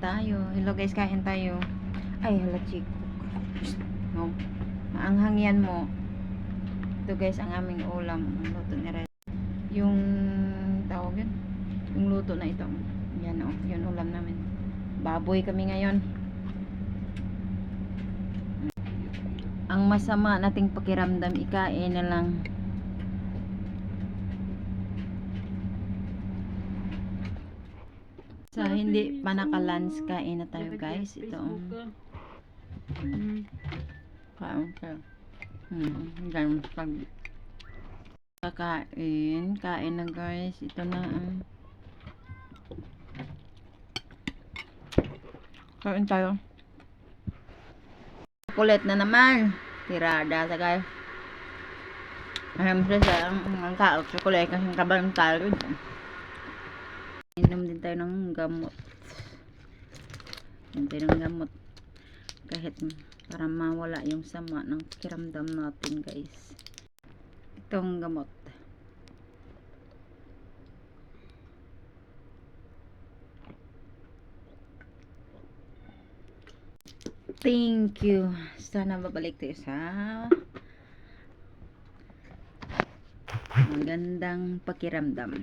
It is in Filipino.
tayo. Hello guys, kain tayo. Ay, hala chico. No. Maanghang yan mo. Ito guys, ang aming ulam. Ang luto ni Red. Yung tawag yun. Yung luto na ito. Yan o. Yun ulam namin. Baboy kami ngayon. Ang masama nating pakiramdam, ikain na lang. Sa hindi pa naka-lunch, kain na tayo guys. Ito. Kain tayo. Ganun pag kakain. Kain na guys. Ito na. Kain tayo. Kulit na naman. Tirada sa guys. Siyempre sa ang kaot chocolate kasi kabantal. Inom din tayo ng gamot. Inom tayo ng gamot. Kahit para mawala yung sama ng pakiramdam natin guys. Itong gamot. Thank you. Sana babalik tayo sa magandang pakiramdam.